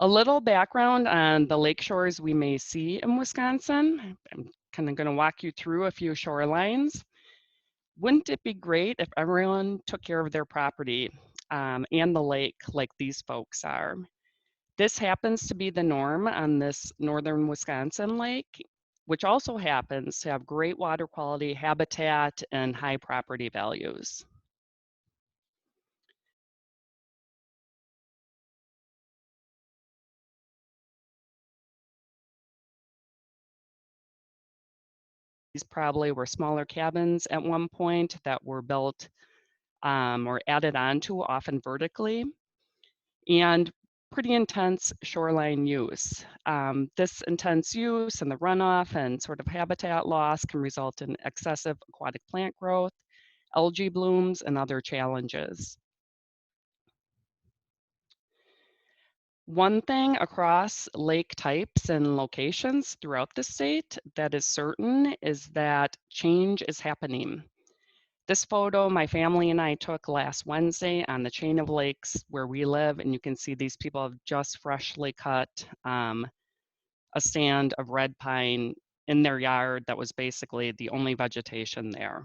A little background on the lake shores we may see in Wisconsin. I'm kind of going to walk you through a few shorelines. Wouldn't it be great if everyone took care of their property and the lake like these folks are? This happens to be the norm on this northern Wisconsin lake, which also happens to have great water quality, habitat, and high property values. These probably were smaller cabins at one point that were built or added onto, often vertically, and pretty intense shoreline use. This intense use and the runoff and sort of habitat loss can result in excessive aquatic plant growth, algae blooms, and other challenges. One thing across lake types and locations throughout the state that is certain is that change is happening. This photo my family and I took last Wednesday on the chain of lakes where we live, and you can see these people have just freshly cut a stand of red pine in their yard that was basically the only vegetation there.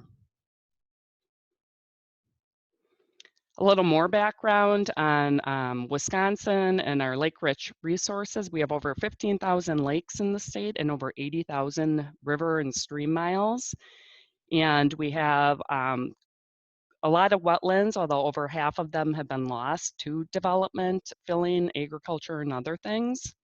A little more background on Wisconsin and our lake-rich resources. We have over 15,000 lakes in the state and over 80,000 river and stream miles. And we have a lot of wetlands, although over half of them have been lost to development, filling, agriculture, and other things.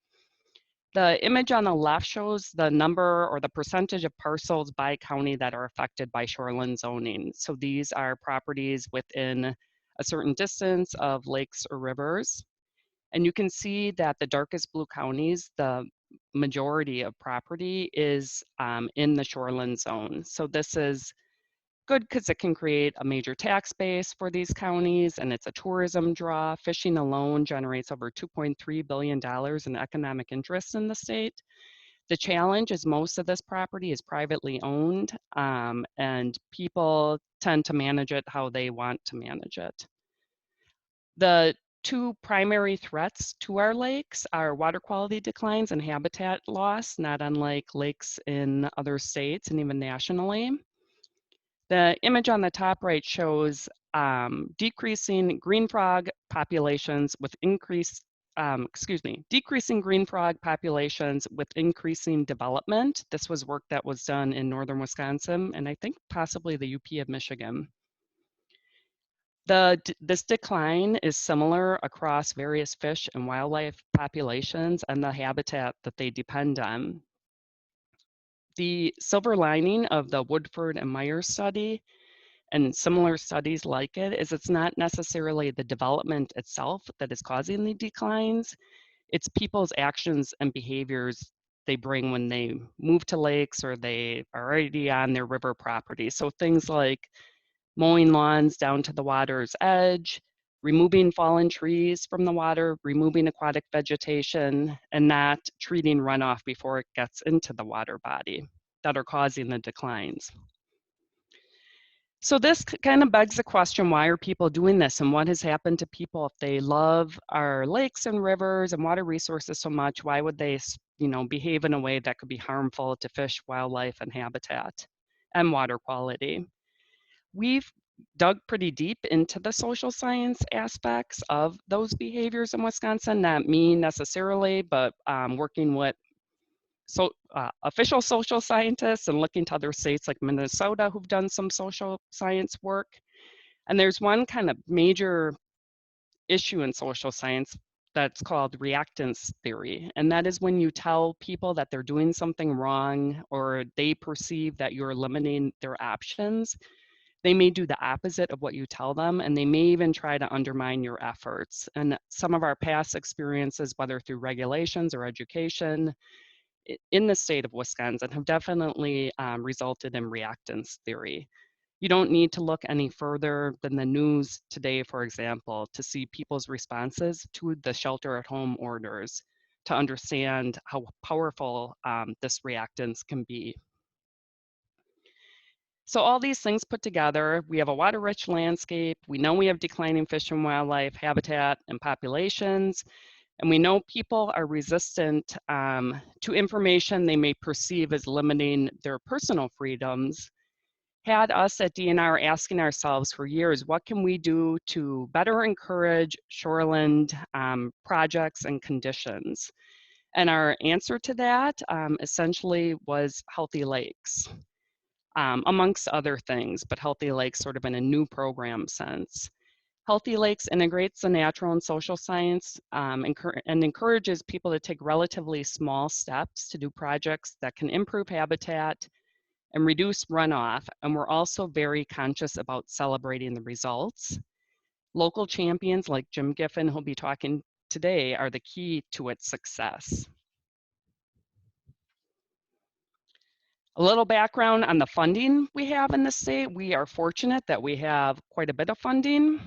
The image on the left shows the number or the percentage of parcels by county that are affected by shoreline zoning. So these are properties within a certain distance of lakes or rivers. And you can see that the darkest blue counties, the majority of property is in the shoreline zone. So this is good because it can create a major tax base for these counties, and it's a tourism draw. Fishing alone generates over $2.3 billion in economic interest in the state. The challenge is most of this property is privately owned, and people tend to manage it how they want to manage it. The two primary threats to our lakes are water quality declines and habitat loss, not unlike lakes in other states and even nationally. The image on the top right shows decreasing green frog populations with decreasing green frog populations with increasing development. This was work that was done in northern Wisconsin and I think possibly the UP of Michigan. This decline is similar across various fish and wildlife populations and the habitat that they depend on. The silver lining of the Woodford and Myers study and similar studies like it is it's not necessarily the development itself that is causing the declines. It's people's actions and behaviors they bring when they move to lakes or they are already on their river property. So things like mowing lawns down to the water's edge, removing fallen trees from the water, removing aquatic vegetation, and not treating runoff before it gets into the water body that are causing the declines. So this kind of begs the question, why are people doing this and what has happened to people if they love our lakes and rivers and water resources so much? Why would they, behave in a way that could be harmful to fish, wildlife, and habitat and water quality? We've dug pretty deep into the social science aspects of those behaviors in Wisconsin, not me necessarily, but working with official social scientists and looking to other states like Minnesota who've done some social science work. And there's one kind of major issue in social science that's called reactance theory. And that is when you tell people that they're doing something wrong or they perceive that you're limiting their options, they may do the opposite of what you tell them, and they may even try to undermine your efforts. And some of our past experiences, whether through regulations or education, in the state of Wisconsin have definitely resulted in reactance theory. You don't need to look any further than the news today, for example, to see people's responses to the shelter at home orders to understand how powerful this reactance can be. So all these things put together, we have a water-rich landscape. We know we have declining fish and wildlife habitat and populations. And we know people are resistant to information they may perceive as limiting their personal freedoms. Had us at DNR asking ourselves for years, what can we do to better encourage shoreland projects and conditions? And our answer to that essentially was healthy lakes, amongst other things, but healthy lakes sort of in a new program sense. Healthy Lakes integrates the natural and social science and encourages people to take relatively small steps to do projects that can improve habitat and reduce runoff. And we're also very conscious about celebrating the results. Local champions like Jim Giffin, who'll be talking today, are the key to its success. A little background on the funding we have in the state. We are fortunate that we have quite a bit of funding.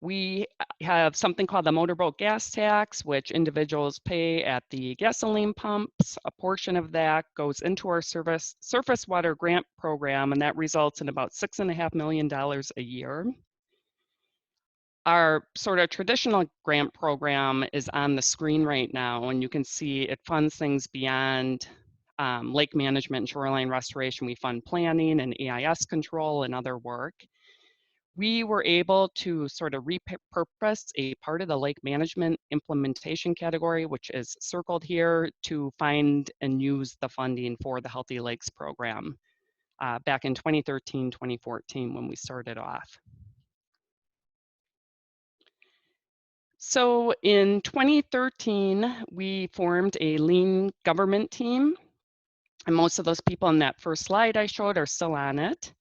We have something called the motorboat gas tax, which individuals pay at the gasoline pumps. A portion of that goes into our surface water grant program, and that results in about $6.5 million a year. Our sort of traditional grant program is on the screen right now, and you can see it funds things beyond lake management and shoreline restoration. We fund planning and AIS control and other work. We were able to sort of repurpose a part of the lake management implementation category, which is circled here, to find and use the funding for the Healthy Lakes program back in 2013, 2014 when we started off. So in 2013, we formed a lean government team, and most of those people in that first slide I showed are still on it.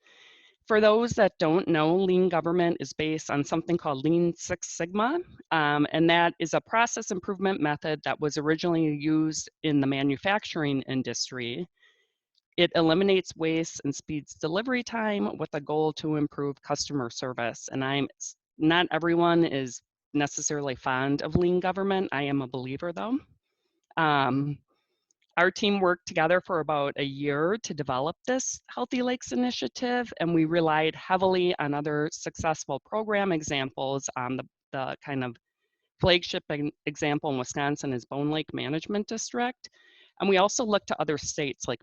For those that don't know, lean government is based on something called Lean Six Sigma, and that is a process improvement method that was originally used in the manufacturing industry. It eliminates waste and speeds delivery time with a goal to improve customer service. And not everyone is necessarily fond of lean government. I am a believer though. Our team worked together for about a year to develop this Healthy Lakes initiative, and we relied heavily on other successful program examples. The kind of flagship example in Wisconsin is Bone Lake Management District. And we also looked to other states like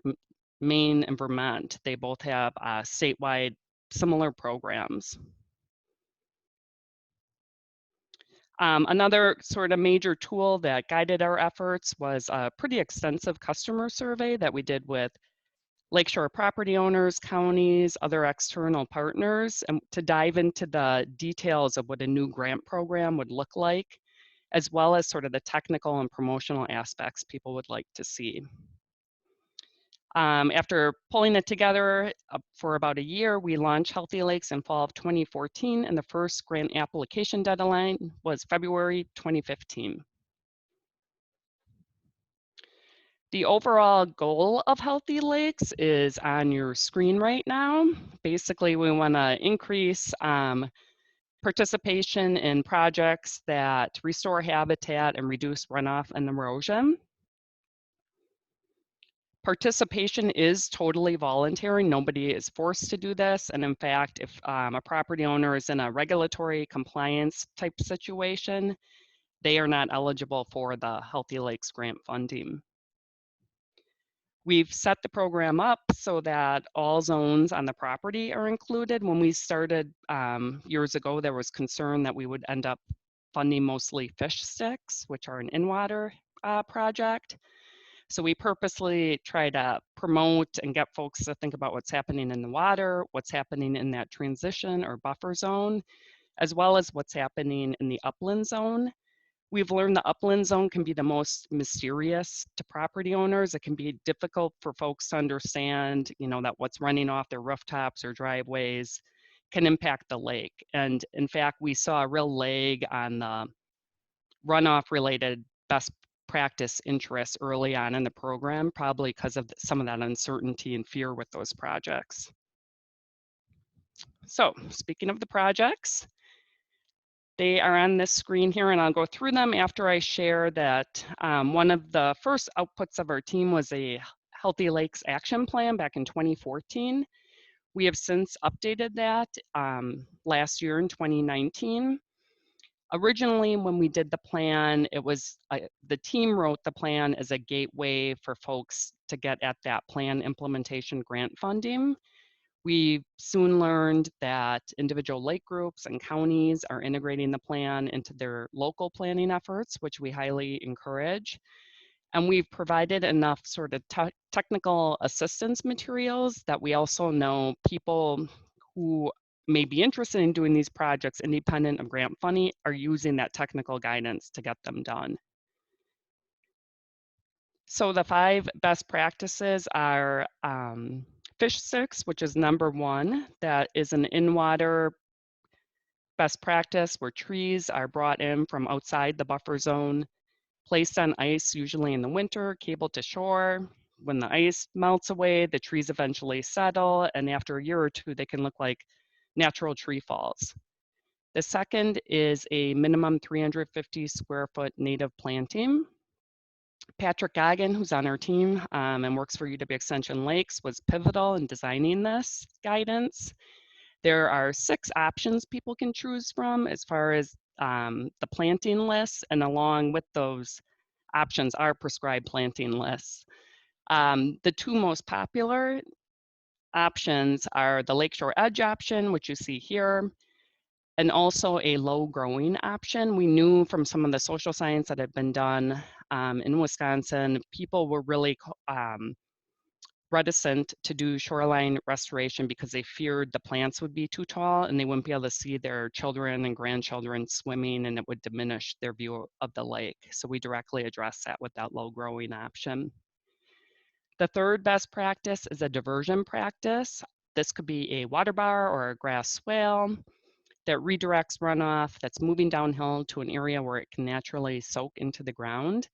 Maine and Vermont. They both have statewide similar programs. Another sort of major tool that guided our efforts was a pretty extensive customer survey that we did with lakeshore property owners, counties, other external partners, and to dive into the details of what a new grant program would look like, as well as sort of the technical and promotional aspects people would like to see. After pulling it together for about a year, we launched Healthy Lakes in fall of 2014, and the first grant application deadline was February 2015. The overall goal of Healthy Lakes is on your screen right now. Basically, we want to increase participation in projects that restore habitat and reduce runoff and erosion. Participation is totally voluntary. Nobody is forced to do this. And in fact, if a property owner is in a regulatory compliance type situation, they are not eligible for the Healthy Lakes grant funding. We've set the program up so that all zones on the property are included. When we started years ago, there was concern that we would end up funding mostly fish sticks, which are an in-water project. So we purposely try to promote and get folks to think about what's happening in the water, what's happening in that transition or buffer zone, as well as what's happening in the upland zone. We've learned the upland zone can be the most mysterious to property owners. It can be difficult for folks to understand, that what's running off their rooftops or driveways can impact the lake. And in fact, we saw a real lag on the runoff related best practice interests early on in the program, probably because of some of that uncertainty and fear with those projects. So speaking of the projects, they are on this screen here, and I'll go through them after I share that one of the first outputs of our team was a Healthy Lakes action plan back in 2014. We have since updated that last year in 2019. Originally, when we did the plan, it was the team wrote the plan as a gateway for folks to get at that plan implementation grant funding. We soon learned that individual lake groups and counties are integrating the plan into their local planning efforts, which we highly encourage. And we've provided enough sort of technical assistance materials that we also know people who may be interested in doing these projects independent of grant funding are using that technical guidance to get them done. So the 5 best practices are fish sticks, which is number 1. That is an in-water best practice where trees are brought in from outside the buffer zone, placed on ice, usually in the winter, cabled to shore. When the ice melts away, the trees eventually settle, and after a year or 2, they can look like natural tree falls. The second is a minimum 350 square foot native planting. Patrick Goggin, who's on our team and works for UW Extension Lakes, was pivotal in designing this guidance. There are 6 options people can choose from as far as the planting lists, and along with those options are prescribed planting lists. The 2 most popular options are the Lakeshore Edge option, which you see here, and also a low growing option. We knew from some of the social science that had been done in Wisconsin, people were really reticent to do shoreline restoration because they feared the plants would be too tall and they wouldn't be able to see their children and grandchildren swimming, and it would diminish their view of the lake. So we directly address that with that low growing option. The third best practice is a diversion practice. This could be a water bar or a grass swale that redirects runoff that's moving downhill to an area where it can naturally soak into the ground.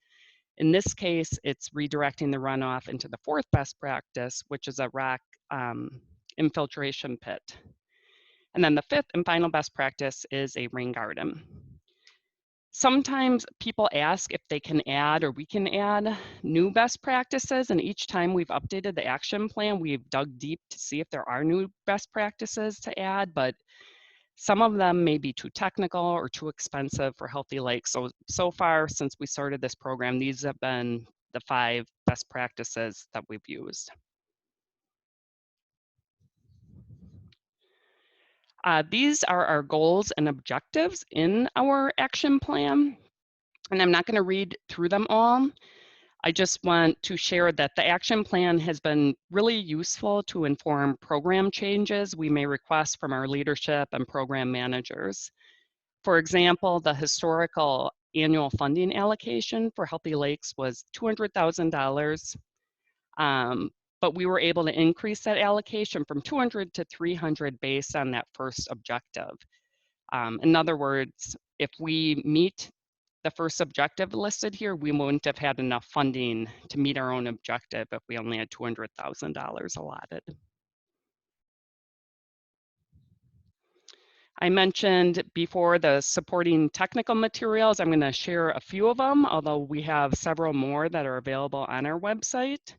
In this case, it's redirecting the runoff into the 4th best practice, which is a rock infiltration pit. And then the 5th and final best practice is a rain garden. Sometimes people ask if they can add or we can add new best practices, and each time we've updated the action plan, we've dug deep to see if there are new best practices to add, but some of them may be too technical or too expensive for Healthy Lakes. So far, since we started this program, these have been the 5 best practices that we've used. These are our goals and objectives in our action plan, and I'm not going to read through them all. I just want to share that the action plan has been really useful to inform program changes we may request from our leadership and program managers. For example, the historical annual funding allocation for Healthy Lakes was $200,000, but we were able to increase that allocation from 200 to 300 based on that first objective. In other words, if we meet the first objective listed here, we wouldn't have had enough funding to meet our own objective if we only had $200,000 allotted. I mentioned before the supporting technical materials. I'm going to share a few of them, although we have several more that are available on our website.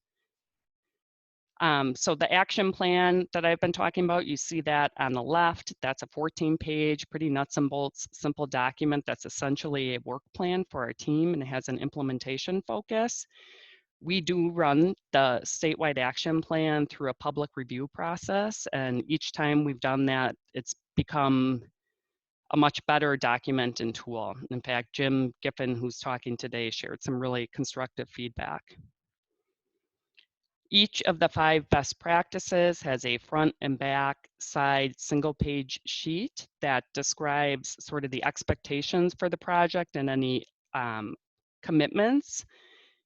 So the action plan that I've been talking about, you see that on the left. That's a 14-page, pretty nuts and bolts, simple document that's essentially a work plan for our team, and it has an implementation focus. We do run the statewide action plan through a public review process, and each time we've done that, it's become a much better document and tool. In fact, Jim Giffin, who's talking today, shared some really constructive feedback. Each of the 5 best practices has a front and back side single page sheet that describes sort of the expectations for the project and any commitments,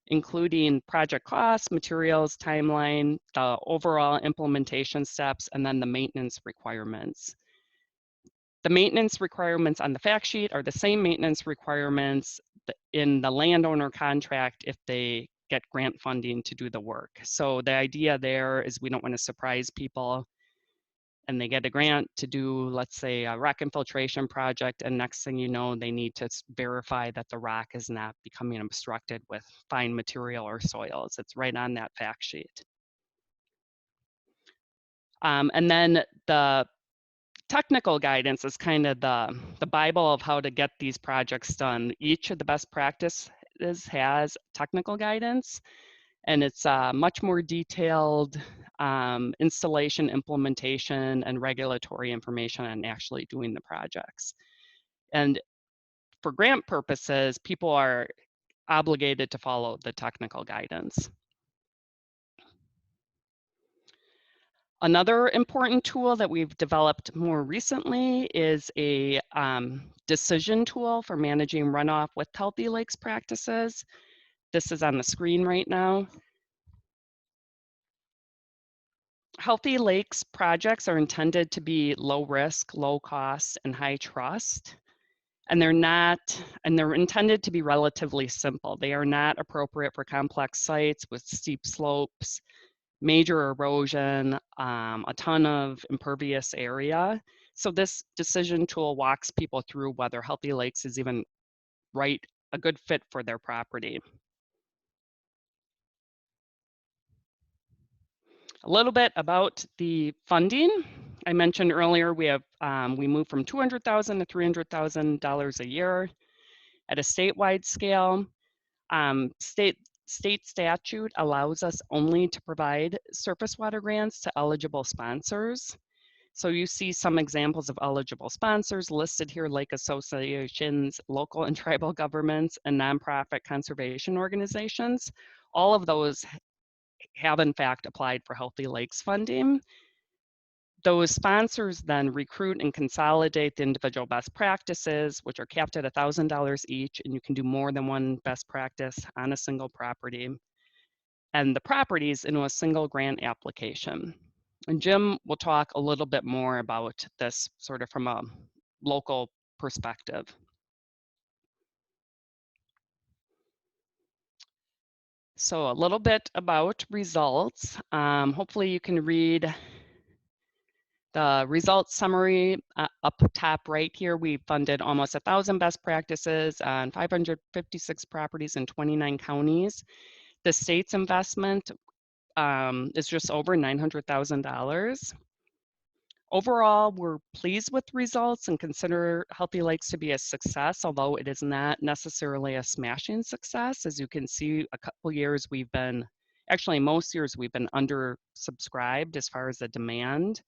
including project costs, materials, timeline, the overall implementation steps, and then the maintenance requirements. The maintenance requirements on the fact sheet are the same maintenance requirements in the landowner contract if they get grant funding to do the work. So the idea there is we don't want to surprise people and they get a grant to do, let's say, a rock infiltration project, and next thing you know, they need to verify that the rock is not becoming obstructed with fine material or soils. It's right on that fact sheet. And then the Technical guidance is kind of the Bible of how to get these projects done. Each of the best practices has technical guidance, and it's much more detailed installation, implementation, and regulatory information on actually doing the projects. And for grant purposes, people are obligated to follow the technical guidance. Another important tool that we've developed more recently is a decision tool for managing runoff with healthy lakes practices. This is on the screen right now. Healthy lakes projects are intended to be low risk, low cost, and high trust. And they're intended to be relatively simple. They are not appropriate for complex sites with steep slopes, major erosion, a ton of impervious area. So this decision tool walks people through whether Healthy Lakes is even a good fit for their property. A little bit about the funding. I mentioned earlier we moved from $200,000 to $300,000 a year at a statewide scale. State statute allows us only to provide surface water grants to eligible sponsors. So you see some examples of eligible sponsors listed here, lake associations, local and tribal governments, and nonprofit conservation organizations. All of those have in fact applied for Healthy Lakes funding. Those sponsors then recruit and consolidate the individual best practices, which are capped at $1,000 each, and you can do more than one best practice on a single property, and the properties into a single grant application. And Jim will talk a little bit more about this sort of from a local perspective. So a little bit about results. Hopefully you can read the results summary up top right here. We funded almost 1,000 best practices on 556 properties in 29 counties. The state's investment is just over $900,000. Overall, we're pleased with the results and consider Healthy Lakes to be a success, although it is not necessarily a smashing success. As you can see, a couple years we've been, actually most years we've been undersubscribed as far as the demand,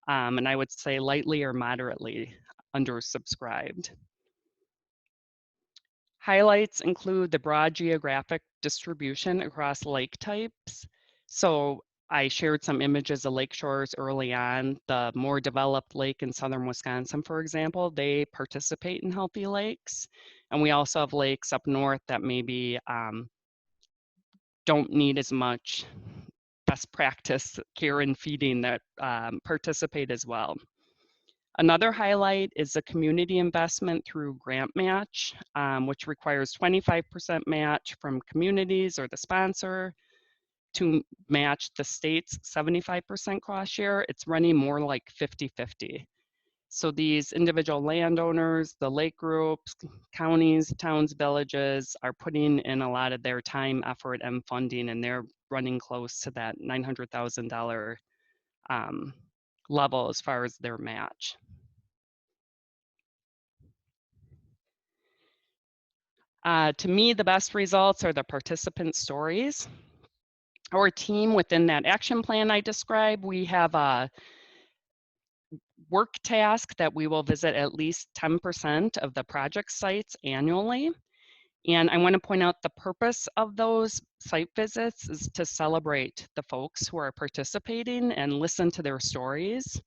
and I would say lightly or moderately undersubscribed. Highlights include the broad geographic distribution across lake types. So I shared some images of lake shores early on. The more developed lake in southern Wisconsin, for example, they participate in Healthy Lakes. And we also have lakes up north that maybe don't need as much best practice care and feeding that participate as well. Another highlight is the community investment through grant match, which requires 25% match from communities or the sponsor to match the state's 75% cost share. It's running more like 50-50. So these individual landowners, the lake groups, counties, towns, villages are putting in a lot of their time, effort, and funding, and they're running close to that $900,000 level as far as their match. To me, the best results are the participant stories. Our team within that action plan I described, we have a work task that we will visit at least 10% of the project sites annually. And I want to point out the purpose of those site visits is to celebrate the folks who are participating and listen to their stories.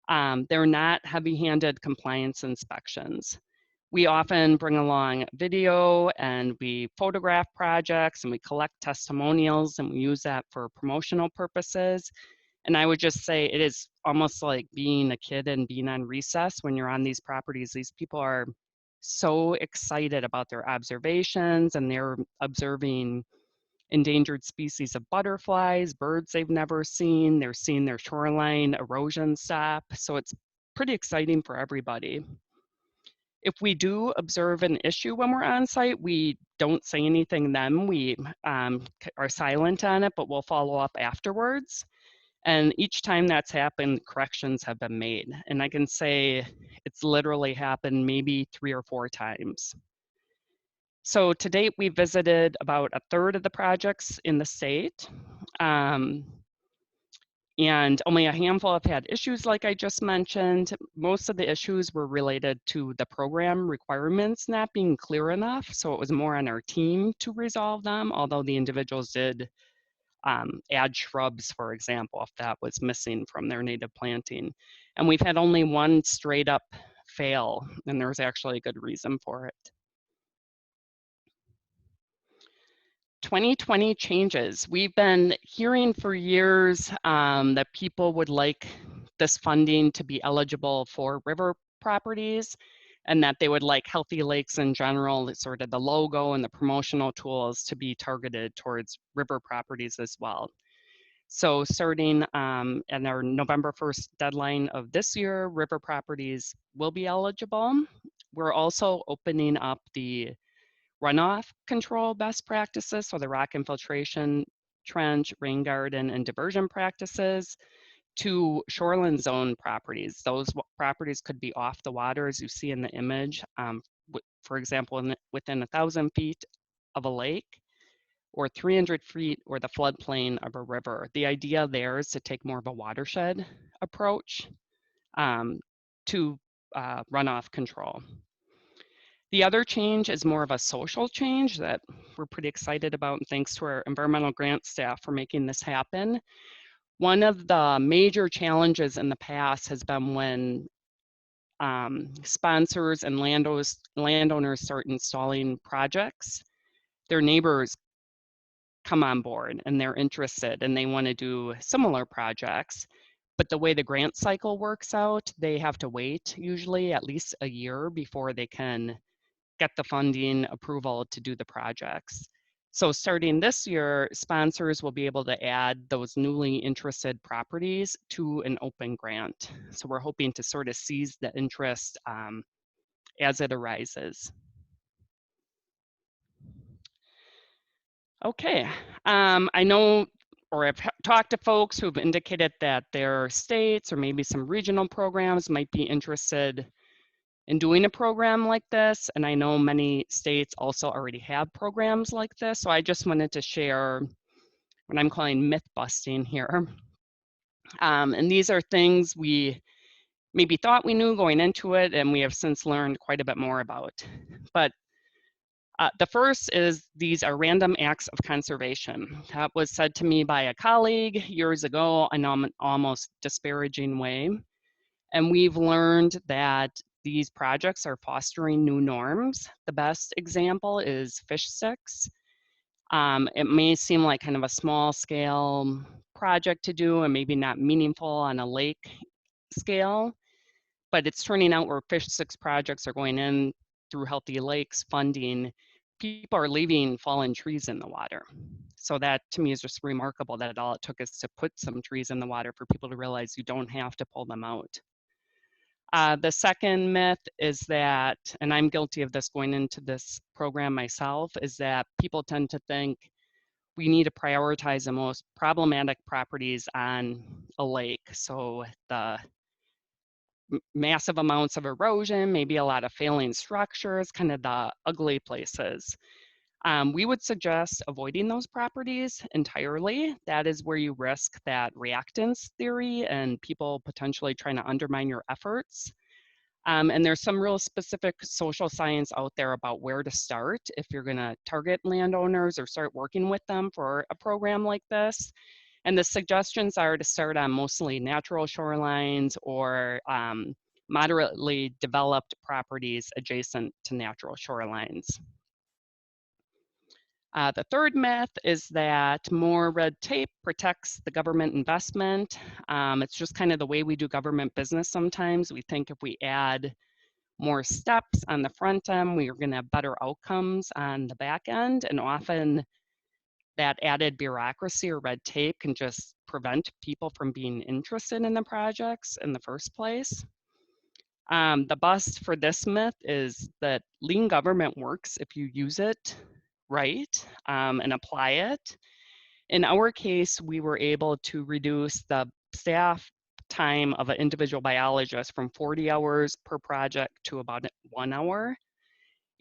They're not heavy-handed compliance inspections. We often bring along video and we photograph projects and we collect testimonials and we use that for promotional purposes. And I would just say it is almost like being a kid and being on recess when you're on these properties. These people are so excited about their observations and they're observing endangered species of butterflies, birds they've never seen. They're seeing their shoreline erosion stop. So it's pretty exciting for everybody. If we do observe an issue when we're on site, we don't say anything then. We are silent on it, but we'll follow up afterwards. And each time that's happened, corrections have been made. And I can say it's literally happened maybe 3 or 4 times. So to date, we visited about a third of the projects in the state. And only a handful have had issues like I just mentioned. Most of the issues were related to the program requirements not being clear enough. So it was more on our team to resolve them, although the individuals did add shrubs, for example, if that was missing from their native planting. And we've had only one straight up fail, and there's actually a good reason for it. 2020 changes. We've been hearing for years that people would like this funding to be eligible for river properties, and that they would like Healthy Lakes in general, sort of the logo and the promotional tools to be targeted towards river properties as well. So starting at our November 1st deadline of this year, river properties will be eligible. We're also opening up the runoff control best practices, so the rock infiltration, trench, rain garden, and diversion practices to shoreline zone properties. Those properties could be off the water, as you see in the image, for example, within 1,000 feet of a lake, or 300 feet or the floodplain of a river. The idea there is to take more of a watershed approach to runoff control. The other change is more of a social change that we're pretty excited about, and thanks to our environmental grant staff for making this happen. One of the major challenges in the past has been when sponsors and landowners start installing projects, their neighbors come on board and they're interested and they want to do similar projects. But the way the grant cycle works out, they have to wait usually at least a year before they can get the funding approval to do the projects. So starting this year, sponsors will be able to add those newly interested properties to an open grant. So we're hoping to sort of seize the interest as it arises. Okay, I know, or I've talked to folks who've indicated that their states or maybe some regional programs might be interested in doing a program like this. And I know many states also already have programs like this. So I just wanted to share what I'm calling myth busting here. And these are things we maybe thought we knew going into it, and we have since learned quite a bit more about. But the first is these are random acts of conservation. That was said to me by a colleague years ago in an almost disparaging way. And we've learned that these projects are fostering new norms. The best example is fish sticks. It may seem like kind of a small scale project to do and maybe not meaningful on a lake scale, but it's turning out where fish sticks projects are going in through Healthy Lakes funding. People are leaving fallen trees in the water. So that to me is just remarkable that all it took is to put some trees in the water for people to realize you don't have to pull them out. The second myth is that, and I'm guilty of this going into this program myself, is that people tend to think we need to prioritize the most problematic properties on a lake. So the massive amounts of erosion, maybe a lot of failing structures, kind of the ugly places. We would suggest avoiding those properties entirely. That is where you risk that reactance theory and people potentially trying to undermine your efforts. And there's some real specific social science out there about where to start if you're going to target landowners or start working with them for a program like this. And the suggestions are to start on mostly natural shorelines or moderately developed properties adjacent to natural shorelines. The third myth is that more red tape protects the government investment. It's just kind of the way we do government business sometimes. We think if we add more steps on the front end, we are going to have better outcomes on the back end. And often that added bureaucracy or red tape can just prevent people from being interested in the projects in the first place. The bust for this myth is that lean government works if you use it right and apply it. In our case, we were able to reduce the staff time of an individual biologist from 40 hours per project to about 1 hour.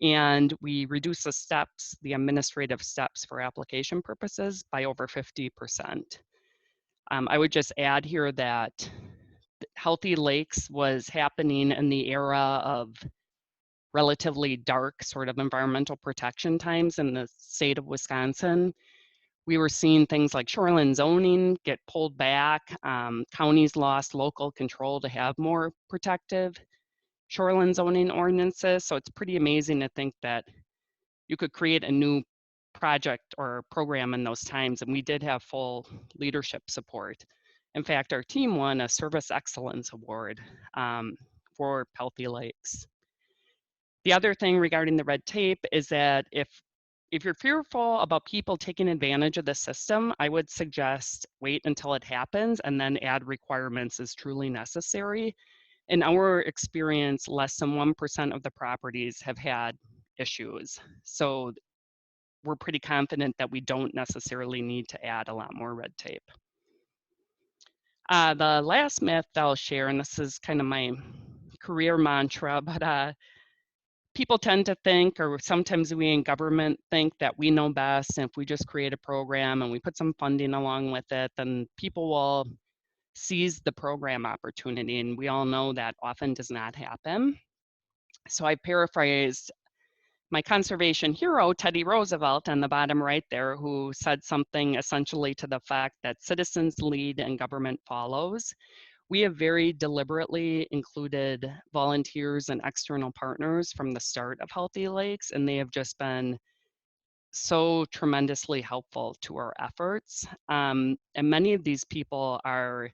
And we reduced the steps, the administrative steps for application purposes by over 50%. I would just add here that Healthy Lakes was happening in the era of relatively dark sort of environmental protection times in the state of Wisconsin. We were seeing things like shoreline zoning get pulled back. Counties lost local control to have more protective shoreline zoning ordinances. So it's pretty amazing to think that you could create a new project or program in those times. And we did have full leadership support. In fact, our team won a Service Excellence Award for Healthy Lakes. The other thing regarding the red tape is that if you're fearful about people taking advantage of the system, I would suggest wait until it happens and then add requirements as truly necessary. In our experience, less than 1% of the properties have had issues. So we're pretty confident that we don't necessarily need to add a lot more red tape. The last myth I'll share, and this is kind of my career mantra, but people tend to think, or sometimes we in government think, that we know best. And if we just create a program and we put some funding along with it, then people will seize the program opportunity. And we all know that often does not happen. So I paraphrased my conservation hero, Teddy Roosevelt, on the bottom right there, who said something essentially to the fact that citizens lead and government follows. We have very deliberately included volunteers and external partners from the start of Healthy Lakes, and they have just been so tremendously helpful to our efforts. And many of these people are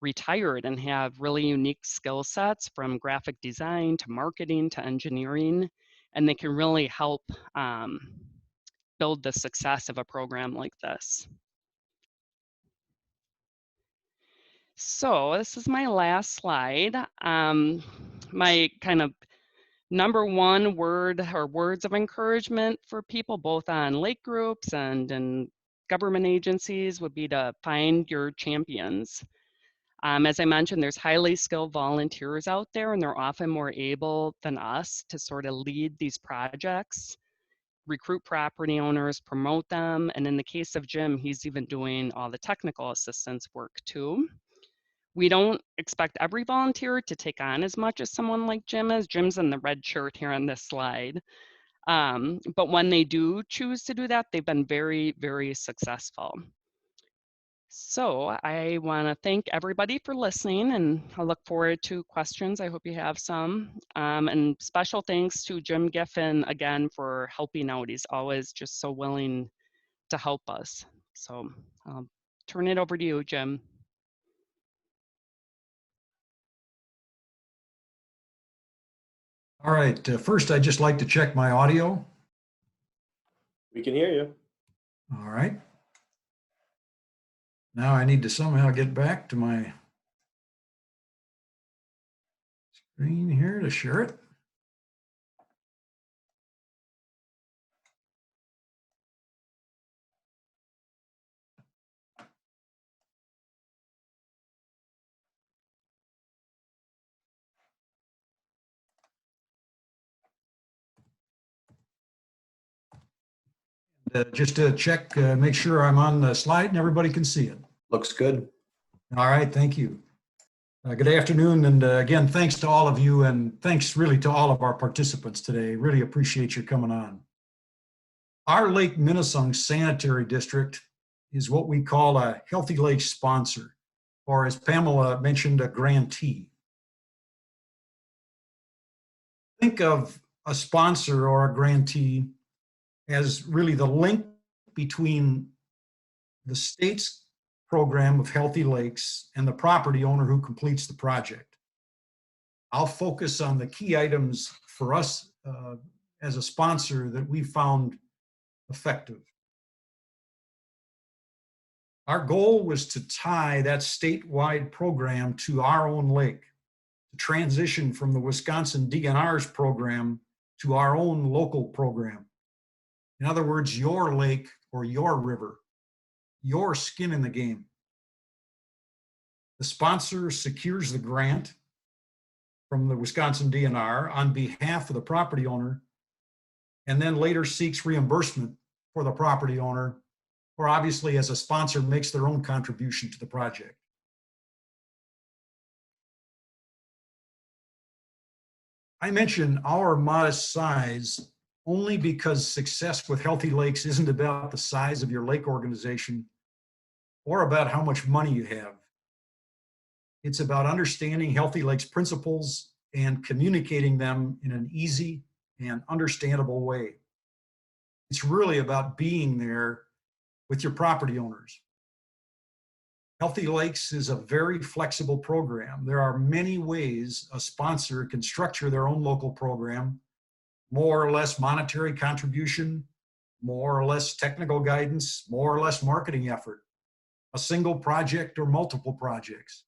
retired and have really unique skill sets, from graphic design to marketing to engineering, and they can really help build the success of a program like this. So this is my last slide. My kind of number one word or words of encouragement for people both on lake groups and in government agencies would be to find your champions. As I mentioned, there's highly skilled volunteers out there, and they're often more able than us to sort of lead these projects, recruit property owners, promote them. And in the case of Jim, he's even doing all the technical assistance work too. We don't expect every volunteer to take on as much as someone like Jim is. Jim's in the red shirt here on this slide. But when they do choose to do that, they've been very, very successful. So I want to thank everybody for listening, and I look forward to questions. I hope you have some. And special thanks to Jim Giffin again for helping out. He's always just so willing to help us. So I'll turn it over to you, Jim. All right, first I'd just like to check my audio. We can hear you. All right. Now I need to somehow get back to my screen here to share it. Just to check, make sure I'm on the slide and everybody can see it. Looks good. All right, thank you. Good afternoon, and again, thanks to all of you, and thanks really to all of our participants today. Really appreciate you coming on. Our Lake Minnesota Sanitary District is what we call a Healthy Lakes sponsor, or as Pamela mentioned, a grantee. Think of a sponsor or a grantee as really the link between the state's program of Healthy Lakes and the property owner who completes the project. I'll focus on the key items for us as a sponsor that we found effective. Our goal was to tie that statewide program to our own lake, to transition from the Wisconsin DNR's program to our own local program. In other words, your lake or your river. your skin in the game. The sponsor secures the grant from the Wisconsin DNR on behalf of the property owner, and then later seeks reimbursement for the property owner, or obviously as a sponsor makes their own contribution to the project. I mention our modest size only because success with Healthy Lakes isn't about the size of your lake organization or about how much money you have. It's about understanding Healthy Lakes principles and communicating them in an easy and understandable way. It's really about being there with your property owners. Healthy Lakes is a very flexible program. There are many ways a sponsor can structure their own local program: more or less monetary contribution, more or less technical guidance, more or less marketing effort, a single project or multiple projects.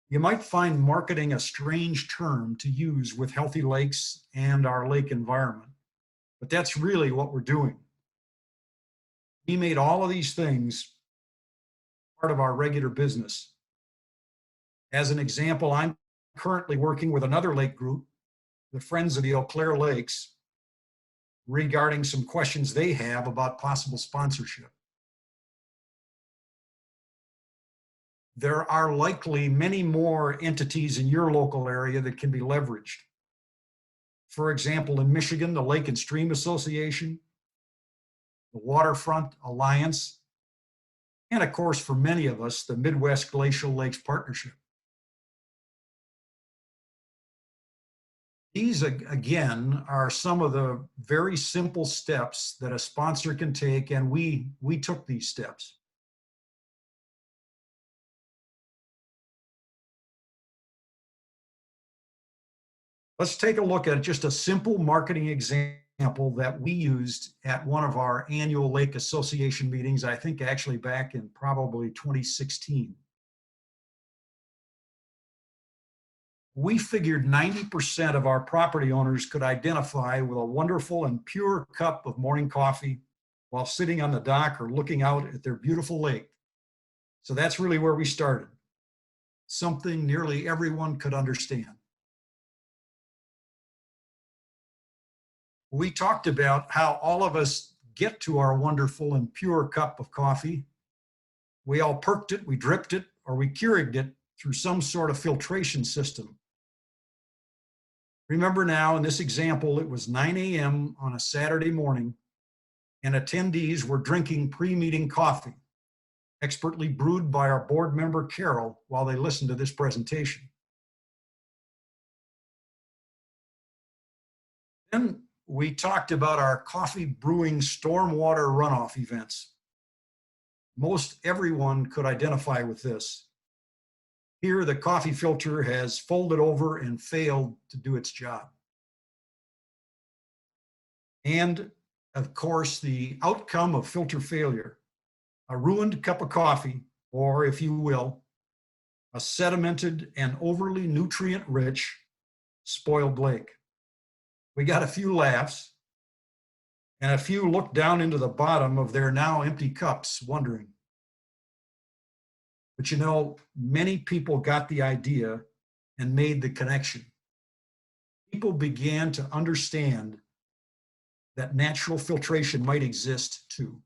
You might find marketing a strange term to use with Healthy Lakes and our lake environment, but that's really what we're doing. We made all of these things part of our regular business. As an example, I'm currently working with another lake group, the Friends of the Eau Claire Lakes, regarding some questions they have about possible sponsorship. There are likely many more entities in your local area that can be leveraged. For example, in Michigan, the Lake and Stream Association, the Waterfront Alliance, and of course, for many of us, the Midwest Glacial Lakes Partnership. These, again, are some of the very simple steps that a sponsor can take, and we took these steps. Let's take a look at just a simple marketing example that we used at one of our annual Lake Association meetings, I think actually back in probably 2016. We figured 90% of our property owners could identify with a wonderful and pure cup of morning coffee while sitting on the dock or looking out at their beautiful lake. So that's really where we started. Something nearly everyone could understand. We talked about how all of us get to our wonderful and pure cup of coffee. We all perked it, we dripped it, or we Keuriged it through some sort of filtration system. Remember now, in this example, it was 9 a.m. on a Saturday morning, and attendees were drinking pre-meeting coffee, expertly brewed by our board member, Carol, while they listened to this presentation. Then we talked about our coffee brewing stormwater runoff events. Most everyone could identify with this. Here, the coffee filter has folded over and failed to do its job. And of course, the outcome of filter failure, a ruined cup of coffee, or if you will, a sedimented and overly nutrient-rich spoiled lake. We got a few laughs, and a few looked down into the bottom of their now empty cups, wondering. But you know, many people got the idea and made the connection. People began to understand that natural filtration might exist too.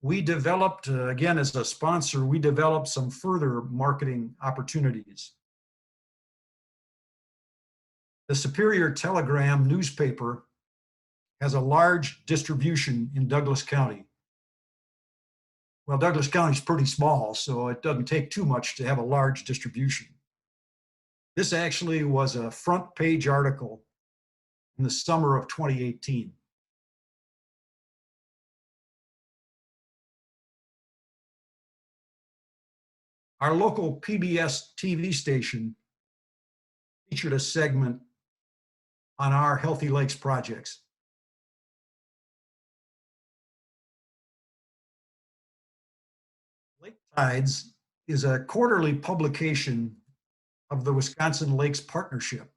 We developed, again, as a sponsor, we developed some further marketing opportunities. The Superior Telegram newspaper has a large distribution in Douglas County. Well, Douglas County is pretty small, so it doesn't take too much to have a large distribution. This actually was a front page article in the summer of 2018. Our local PBS TV station featured a segment on our Healthy Lakes projects. Lake Tides is a quarterly publication of the Wisconsin Lakes Partnership,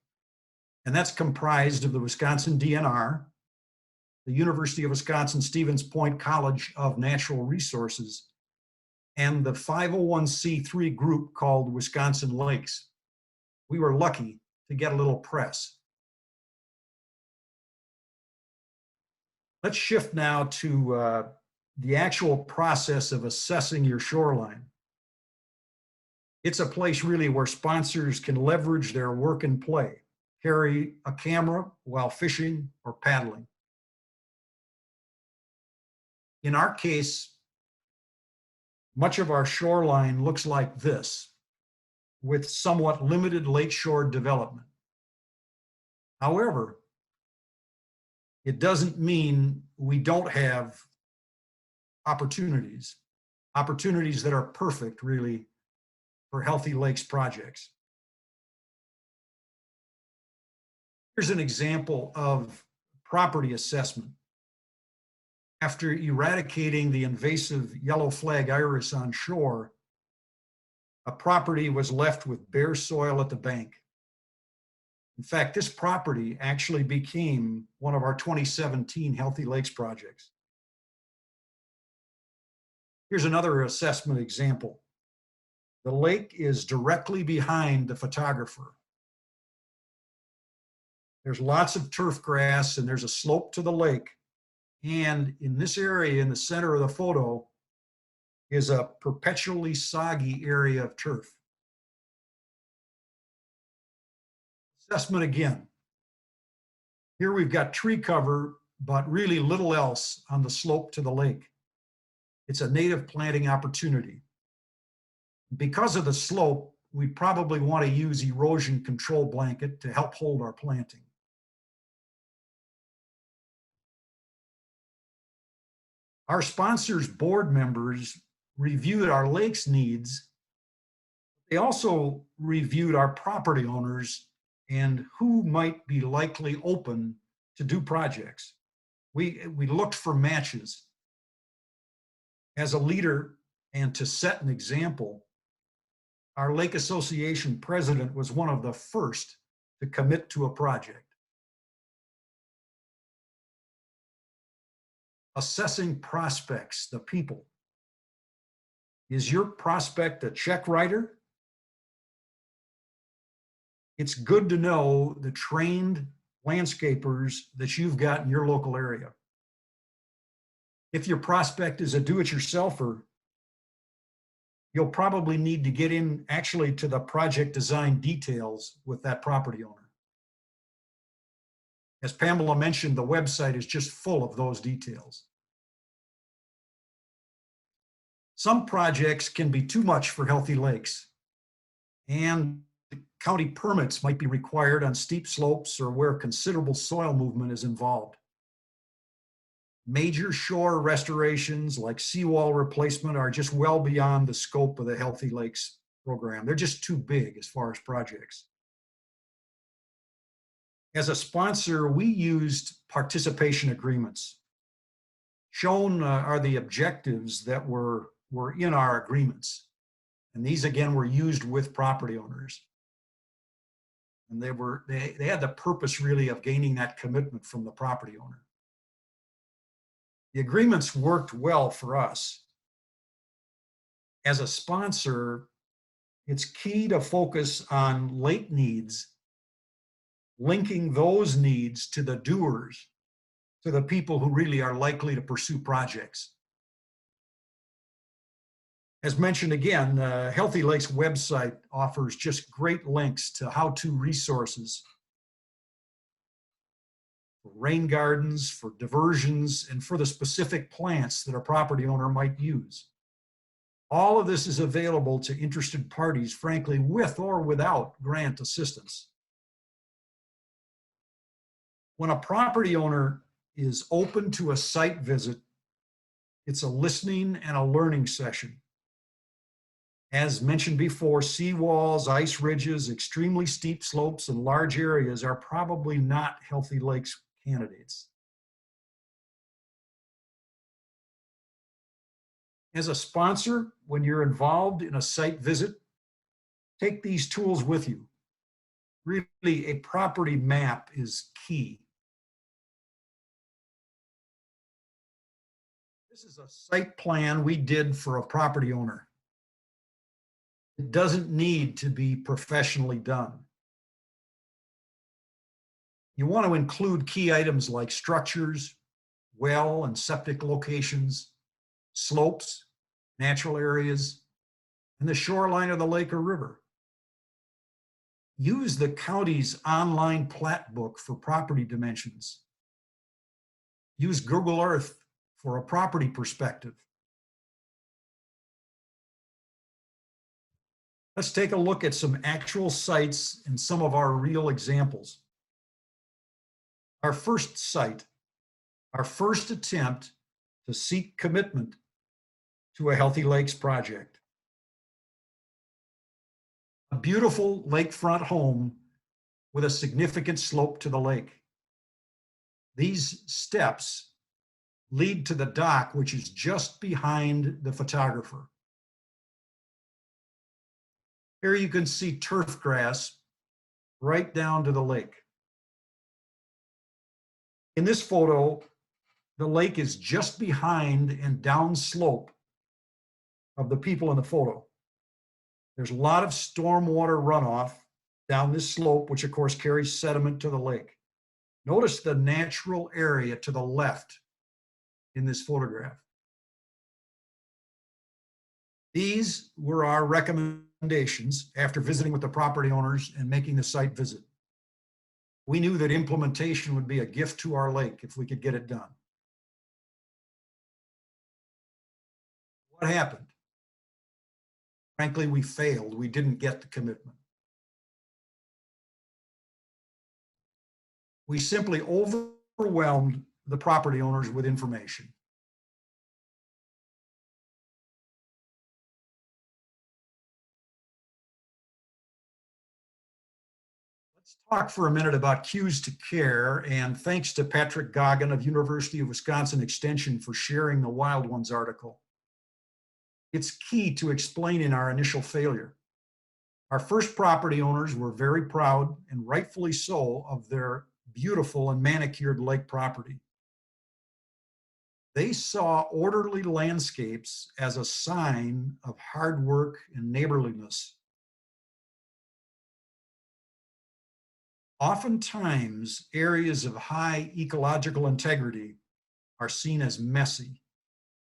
and that's comprised of the Wisconsin DNR, the University of Wisconsin Stevens Point College of Natural Resources, and the 501c3 group called Wisconsin Lakes. We were lucky to get a little press. Let's shift now to the actual process of assessing your shoreline. It's a place really where sponsors can leverage their work and play, carry a camera while fishing or paddling. In our case, much of our shoreline looks like this, with somewhat limited lakeshore development. However, it doesn't mean we don't have opportunities that are perfect, really, for Healthy Lakes projects. Here's an example of property assessment. After eradicating the invasive yellow flag iris on shore, a property was left with bare soil at the bank. In fact, this property actually became one of our 2017 Healthy Lakes projects. Here's another assessment example. The lake is directly behind the photographer. There's lots of turf grass and there's a slope to the lake. And in this area in the center of the photo is a perpetually soggy area of turf. Assessment again. Here we've got tree cover, but really little else on the slope to the lake. It's a native planting opportunity. Because of the slope, we probably want to use erosion control blanket to help hold our planting. Our sponsors' board members reviewed our lakes needs. They also reviewed our property owners and who might be likely open to do projects. We looked for matches. As a leader and to set an example, our Lake Association president was one of the first to commit to a project. Assessing prospects, the people. Is your prospect a check writer? It's good to know the trained landscapers that you've got in your local area. If your prospect is a do-it-yourselfer, you'll probably need to get in actually to the project design details with that property owner. As Pamela mentioned, the website is just full of those details. Some projects can be too much for Healthy Lakes, and county permits might be required on steep slopes or where considerable soil movement is involved. Major shore restorations like seawall replacement are just well beyond the scope of the Healthy Lakes program. They're just too big as far as projects. As a sponsor, we used participation agreements. Shown are the objectives that were in our agreements. And these, again, were used with property owners. And they had the purpose, really, of gaining that commitment from the property owner. The agreements worked well for us. As a sponsor, it's key to focus on lake needs, linking those needs to the doers, to the people who really are likely to pursue projects. As mentioned again, Healthy Lakes website offers just great links to how-to resources for rain gardens, for diversions, and for the specific plants that a property owner might use. All of this is available to interested parties, frankly, with or without grant assistance. When a property owner is open to a site visit, it's a listening and a learning session. As mentioned before, seawalls, ice ridges, extremely steep slopes, and large areas are probably not Healthy Lakes candidates. As a sponsor, when you're involved in a site visit, take these tools with you. Really, a property map is key. This is a site plan we did for a property owner. It doesn't need to be professionally done. You want to include key items like structures, well and septic locations, slopes, natural areas, and the shoreline of the lake or river. Use the county's online plat book for property dimensions. Use Google Earth for a property perspective. Let's take a look at some actual sites and some of our real examples. Our first site, our first attempt to seek commitment to a Healthy Lakes project. A beautiful lakefront home with a significant slope to the lake. These steps lead to the dock, which is just behind the photographer. Here you can see turf grass right down to the lake. In this photo, the lake is just behind and downslope of the people in the photo. There's a lot of stormwater runoff down this slope, which of course carries sediment to the lake. Notice the natural area to the left in this photograph. These were our recommendations after visiting with the property owners and making the site visit. We knew that implementation would be a gift to our lake if we could get it done. What happened? Frankly, we failed. We didn't get the commitment. We simply overwhelmed the property owners with information. Let's talk for a minute about cues to care, and thanks to Patrick Goggin of University of Wisconsin Extension for sharing the Wild Ones article. It's key to explaining our initial failure. Our first property owners were very proud, and rightfully so, of their beautiful and manicured lake property. They saw orderly landscapes as a sign of hard work and neighborliness. Oftentimes, areas of high ecological integrity are seen as messy,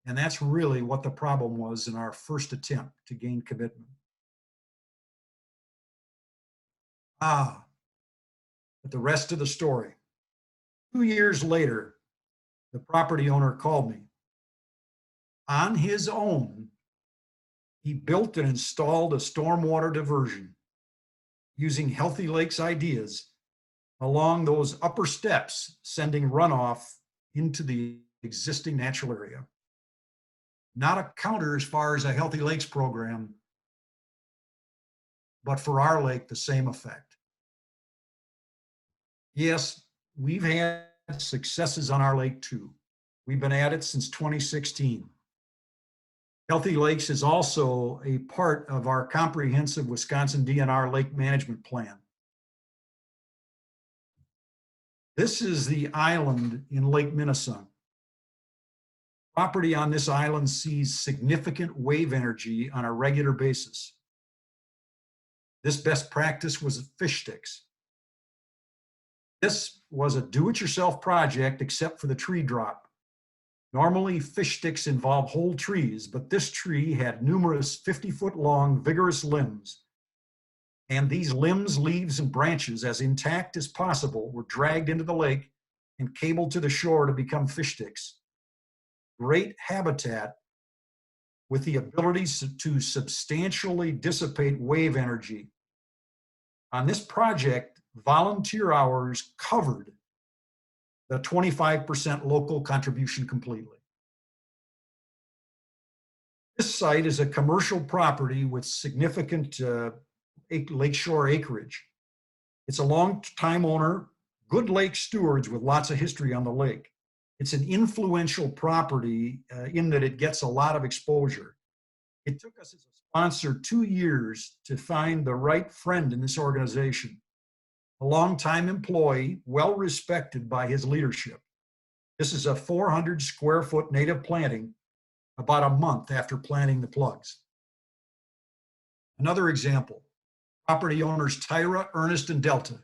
and that's really what the problem was in our first attempt to gain commitment. But the rest of the story. 2 years later, the property owner called me. On his own, he built and installed a stormwater diversion using Healthy Lakes ideas along those upper steps, sending runoff into the existing natural area. Not a counter as far as a Healthy Lakes program, but for our lake, the same effect. Yes, we've had successes on our lake too. We've been at it since 2016. Healthy Lakes is also a part of our comprehensive Wisconsin DNR lake management plan. This is the island in Lake Minnesota. Property on this island sees significant wave energy on a regular basis. This best practice was fish sticks. This was a do-it-yourself project except for the tree drop. Normally, fish sticks involve whole trees, but this tree had numerous 50-foot-long vigorous limbs. And these limbs, leaves, and branches, as intact as possible, were dragged into the lake and cabled to the shore to become fish sticks. Great habitat with the ability to substantially dissipate wave energy. On this project, volunteer hours covered the 25% local contribution completely. This site is a commercial property with significant lakeshore acreage. It's a long-time owner, good lake stewards with lots of history on the lake. It's an influential property in that it gets a lot of exposure. It took us as a sponsor 2 years to find the right friend in this organization. A longtime employee, well respected by his leadership. This is a 400 square foot native planting about a month after planting the plugs. Another example, property owners Tyra, Ernest, and Delta.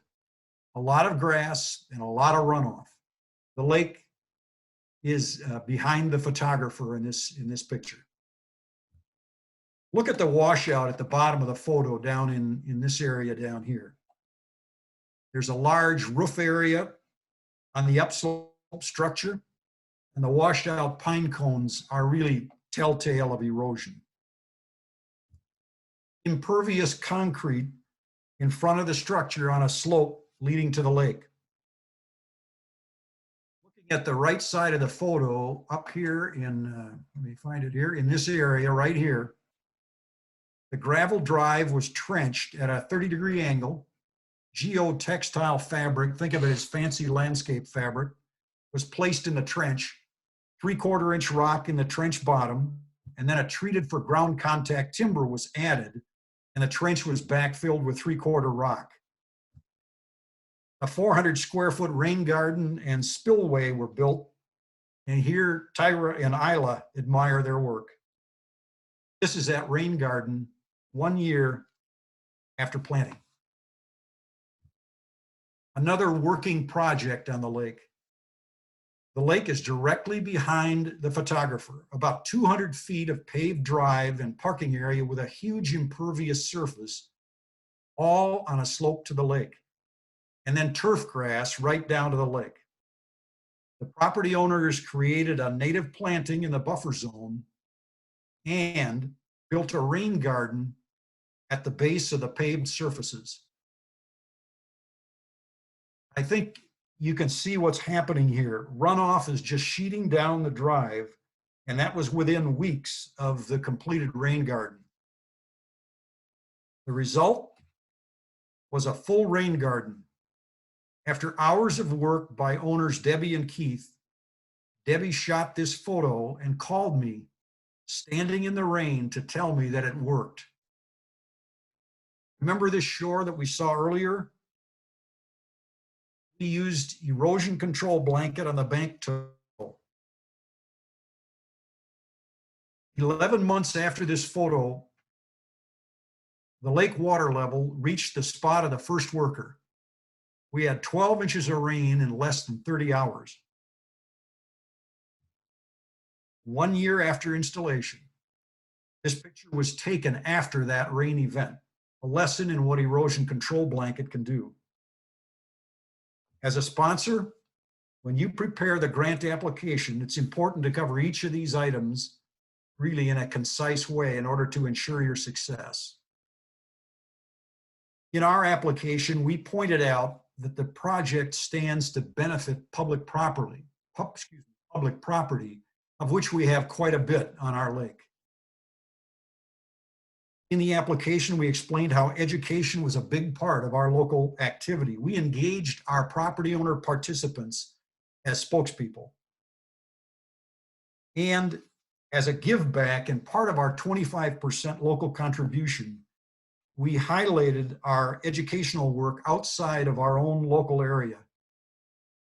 A lot of grass and a lot of runoff. The lake is behind the photographer in this picture. Look at the washout at the bottom of the photo down in this area down here. There's a large roof area on the upslope structure, and the washed out pine cones are really telltale of erosion. Impervious concrete in front of the structure on a slope leading to the lake. Looking at the right side of the photo up here in, let me find it here, in this area right here, the gravel drive was trenched at a 30-degree angle. Geotextile fabric, think of it as fancy landscape fabric, was placed in the trench, 3/4 inch rock in the trench bottom, and then a treated for ground contact timber was added, and the trench was backfilled with 3/4 rock. A 400 square foot rain garden and spillway were built, and here Tyra and Isla admire their work. This is that rain garden 1 year after planting. Another working project on the lake. The lake is directly behind the photographer, about 200 feet of paved drive and parking area with a huge impervious surface, all on a slope to the lake, and then turf grass right down to the lake. The property owners created a native planting in the buffer zone and built a rain garden at the base of the paved surfaces. I think you can see what's happening here. Runoff is just sheeting down the drive, and that was within weeks of the completed rain garden. The result was a full rain garden. After hours of work by owners Debbie and Keith, Debbie shot this photo and called me, standing in the rain, to tell me that it worked. Remember this shore that we saw earlier? We used erosion control blanket on the bank to 11 months after this photo, the lake water level reached the spot of the first worker. We had 12 inches of rain in less than 30 hours. 1 year after installation, this picture was taken after that rain event, a lesson in what erosion control blanket can do. As a sponsor, when you prepare the grant application, it's important to cover each of these items really in a concise way in order to ensure your success. In our application, we pointed out that the project stands to benefit public property, of which we have quite a bit on our lake. In the application, we explained how education was a big part of our local activity. We engaged our property owner participants as spokespeople. And as a give back and part of our 25% local contribution, we highlighted our educational work outside of our own local area,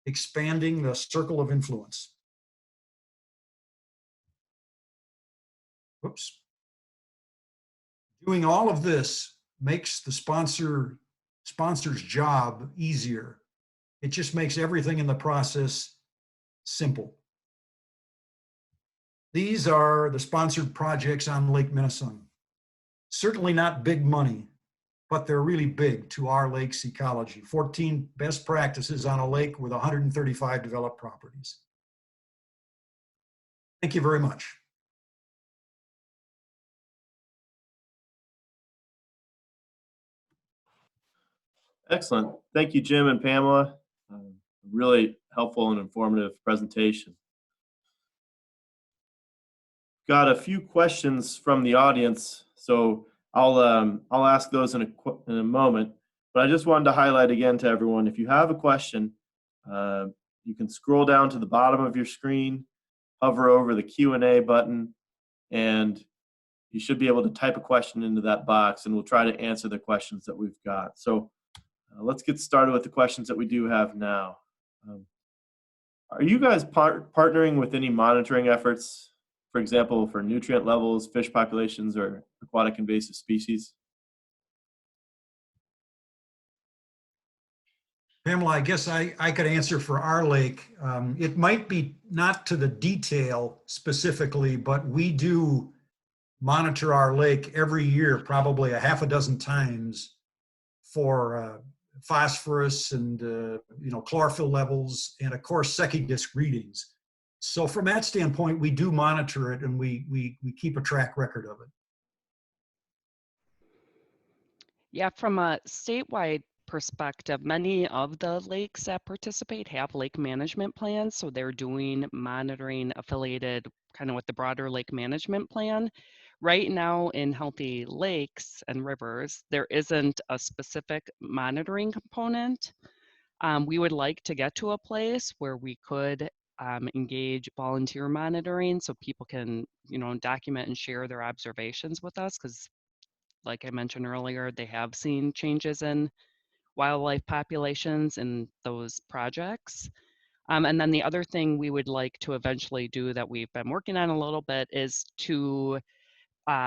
expanding the circle of influence. Whoops. Doing all of this makes the sponsor's job easier. It just makes everything in the process simple. These are the sponsored projects on Lake Minnesota. Certainly not big money, but they're really big to our lake's ecology. 14 best practices on a lake with 135 developed properties. Thank you very much. Excellent. Thank you, Jim and Pamela. Really helpful and informative presentation. Got a few questions from the audience, so I'll ask those in a moment. But I just wanted to highlight again to everyone, if you have a question, you can scroll down to the bottom of your screen, hover over the Q&A button, and you should be able to type a question into that box, and we'll try to answer the questions that we've got. So let's get started with the questions that we do have now. Are you guys partnering with any monitoring efforts for example, for nutrient levels, fish populations, or aquatic invasive species? Pamela, I guess I could answer for our lake. It might be not to the detail specifically, but we do monitor our lake every year, probably a half a dozen times for phosphorus and chlorophyll levels, and of course Secchi disc readings. So from that standpoint, we do monitor it, and we keep a track record of it. Yeah, from a statewide perspective, many of the lakes that participate have lake management plans. So they're doing monitoring affiliated kind of with the broader lake management plan. Right now in healthy lakes and rivers, there isn't a specific monitoring component. We would like to get to a place where we could engage volunteer monitoring so people can, document and share their observations with us, because like I mentioned earlier, they have seen changes in wildlife populations in those projects. And then the other thing we would like to eventually do that we've been working on a little bit is to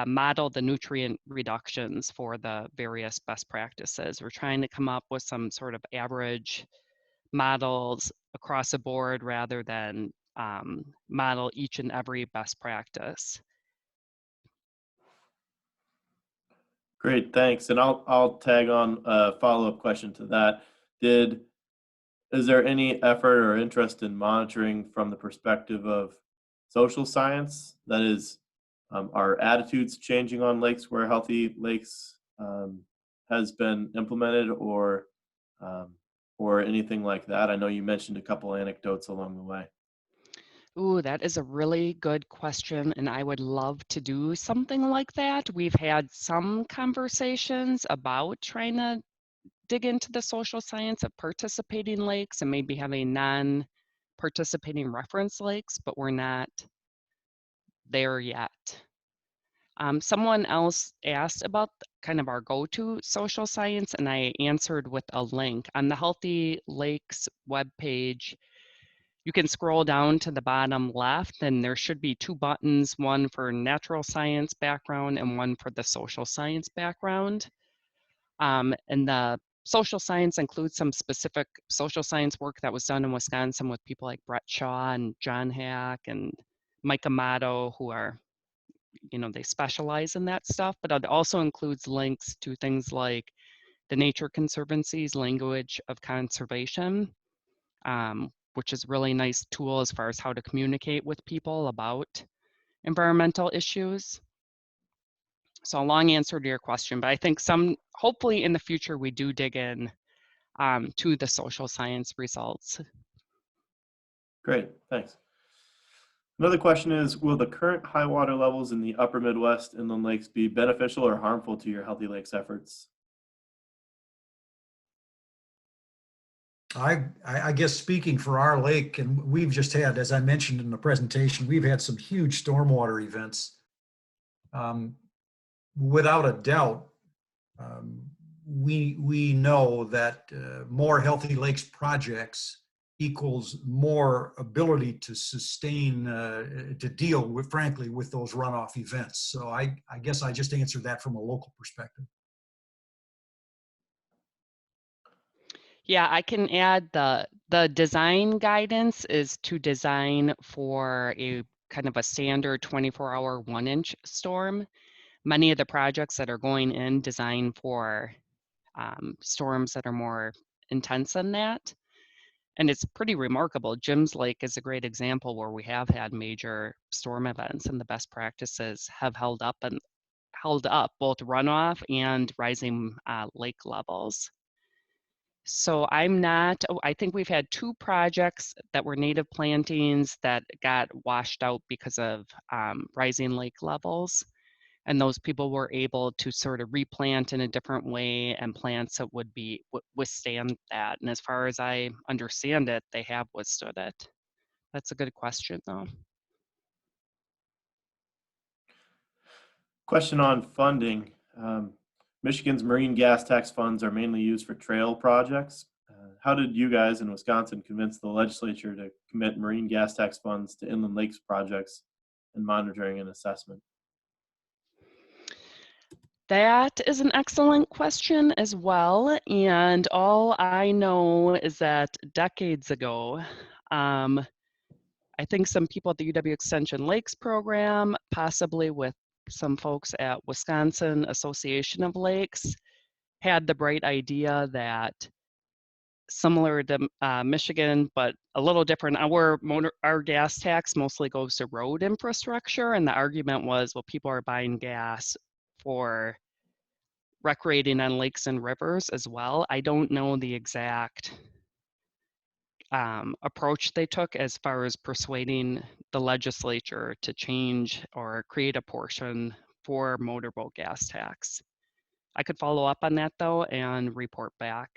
model the nutrient reductions for the various best practices. We're trying to come up with some sort of average models across the board rather than model each and every best practice. Great, thanks. And I'll tag on a follow-up question to that. Is there any effort or interest in monitoring from the perspective of social science? That is, are attitudes changing on lakes where healthy lakes has been implemented, or anything like that? I know you mentioned a couple anecdotes along the way. Ooh, that is a really good question, and I would love to do something like that. We've had some conversations about trying to dig into the social science of participating lakes and maybe having non-participating reference lakes, but we're not there yet. Someone else asked about kind of our go-to social science, and I answered with a link. On the Healthy Lakes webpage, you can scroll down to the bottom left, and there should be two buttons, one for natural science background and one for the social science background. And the social science includes some specific social science work that was done in Wisconsin with people like Brett Shaw and John Hack and Mike Amato, who are, they specialize in that stuff, but it also includes links to things like the Nature Conservancy's language of conservation, which is a really nice tool as far as how to communicate with people about environmental issues. So a long answer to your question, but I think hopefully in the future, we do dig in to the social science results. Great, thanks. Another question is, will the current high water levels in the upper Midwest inland lakes be beneficial or harmful to your Healthy Lakes efforts? I guess speaking for our lake, and we've just had, as I mentioned in the presentation, we've had some huge stormwater events. Without a doubt, we know that more Healthy Lakes projects equals more ability to sustain, to deal with, frankly, with those runoff events. So I guess I just answered that from a local perspective. Yeah, I can add the design guidance is to design for a kind of a standard 24-hour 1-inch storm. Many of the projects that are going in design for storms that are more intense than that. And it's pretty remarkable. Jim's Lake is a great example where we have had major storm events, and the best practices have held up both runoff and rising lake levels. So I think we've had 2 projects that were native plantings that got washed out because of rising lake levels. And those people were able to sort of replant in a different way and plants that would withstand that. And as far as I understand it, they have withstood it. That's a good question, though. Question on funding. Michigan's marine gas tax funds are mainly used for trail projects. How did you guys in Wisconsin convince the legislature to commit marine gas tax funds to inland lakes projects? and monitoring and assessment? That is an excellent question as well. And all I know is that decades ago, I think some people at the UW Extension Lakes program, possibly with some folks at Wisconsin Association of Lakes, had the bright idea that similar to Michigan, but a little different. Our gas tax mostly goes to road infrastructure, and the argument was, well, people are buying gas for recreating on lakes and rivers as well. I don't know the exact approach they took as far as persuading the legislature to change or create a portion for motorboat gas tax. I could follow up on that though and report back.